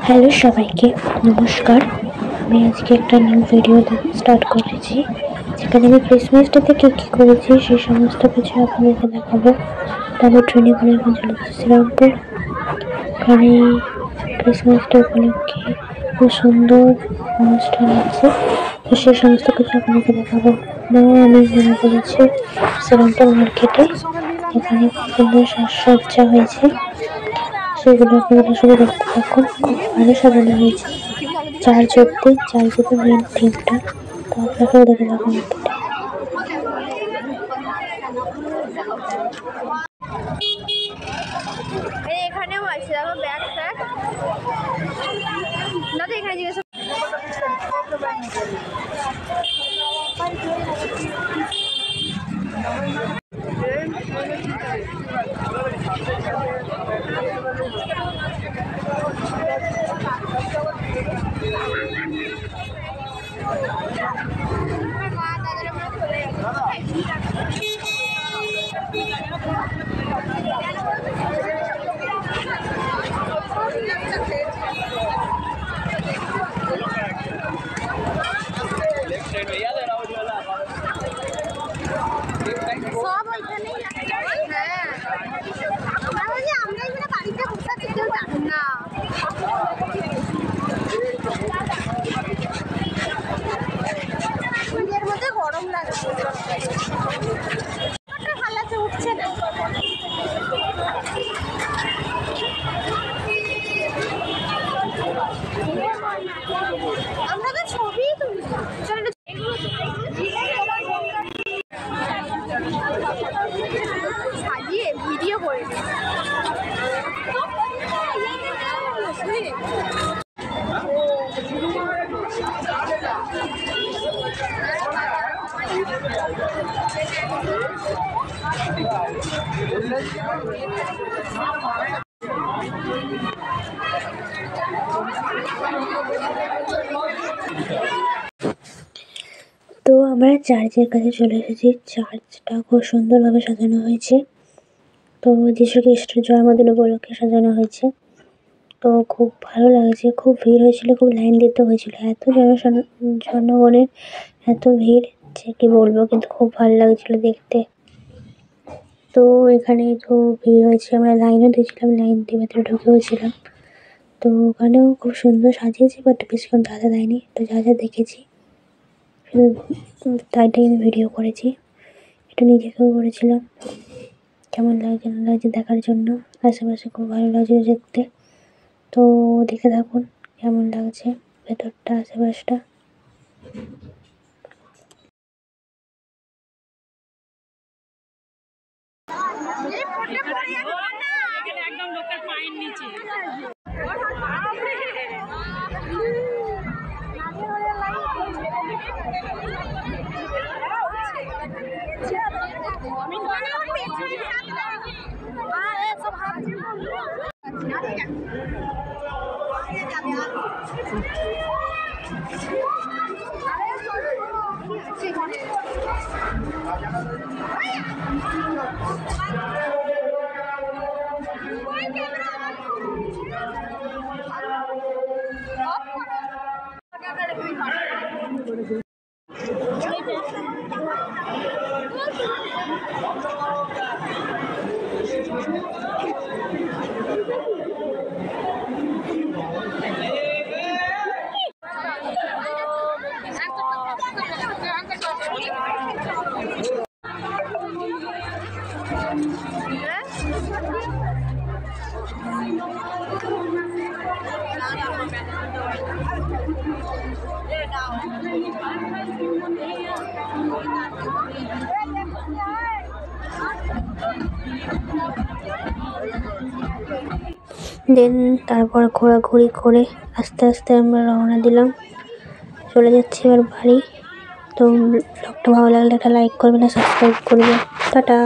Hello সবাইকে নমস্কার। আমি আজকে একটা নিউ ভিডিও স্টার্ট করেছি, যেখানে আমি ক্রিসমাস ডেতে কী করেছি সেই সমস্ত কিছু আপনাদেরকে দেখাবো। আমি ট্রেনে করে এখন চলে যাচ্ছি শ্রীরামপুর। ওখানে ক্রিসমাস ডে উপলক্ষে খুব সুন্দর অনুষ্ঠান আছে, তো সেই সমস্ত কিছু আপনাদেরকে দেখাবো। আমি নেমে পড়েছি শ্রীরামপুর মার্কেটে। এখানে খুব সুন্দর সাজসজ্জা হয়েছে, সেগুলো আপনারা শুরু দেখতে থাকুন। খুব ভালো সাজানো হয়েছে চার্চেতে মেন থিমটা, তো আপনারাও দেখে থাকুন। এখানেও আছে, দেখো ব্যাগ ট্যাগ দাদা, এখানে জিজ্ঞাসা সব ওইখানেই আছে। হ্যাঁ, আমরা এখানে বাড়িতে বসে আছি, কেউ জানি না। এর মধ্যে গরম লাগছে, ভালো আছে, উঠছে না। আমরা তো ছবি তুলি, সাজিয়ে ভিডিও করে তো আমরা চার্চের কাছে চলে এসেছি। চার্চটা খুব সুন্দরভাবে সাজানো হয়েছে, তো যীশু খ্রিস্টের জন্মদিন উপলক্ষে সাজানো হয়েছে। তো খুব ভালো লাগছে, খুব ভিড় হয়েছিল, খুব লাইন দিতে হয়েছিল, এত জনগণের এত ভিড় যে কি বলবো, কিন্তু খুব ভালো লাগছিল দেখতে। তো এখানে তো ভিড় হয়েছে, আমরা লাইনও দিয়েছিলাম, লাইন দিয়ে ভেতরে ঢুকেওছিলাম। তো ওখানেও খুব সুন্দর সাজিয়েছে, বাট বেশিক্ষণ দাদা দেয়নি। তো যা যা দেখেছি তাইটাই আমি ভিডিও করেছি, একটু নিজেকেও করেছিলাম। কেমন লাগছে না লাগছে দেখার জন্য, আশেপাশে খুব ভালো লাগছে দেখতে। তো দেখে থাকুন কেমন লাগছে ভেতরটা, আশেপাশটা। একদম লোকের পায়ের নিচে দেন তারপর ঘোরাঘুরি করে আস্তে আস্তে আমরা রওনা দিলাম, চলে যাচ্ছি এবার বাড়ি। তো ব্লগটা ভালো লাগলে একটা লাইক করবেন আর সাবস্ক্রাইব করবেন। টাটা।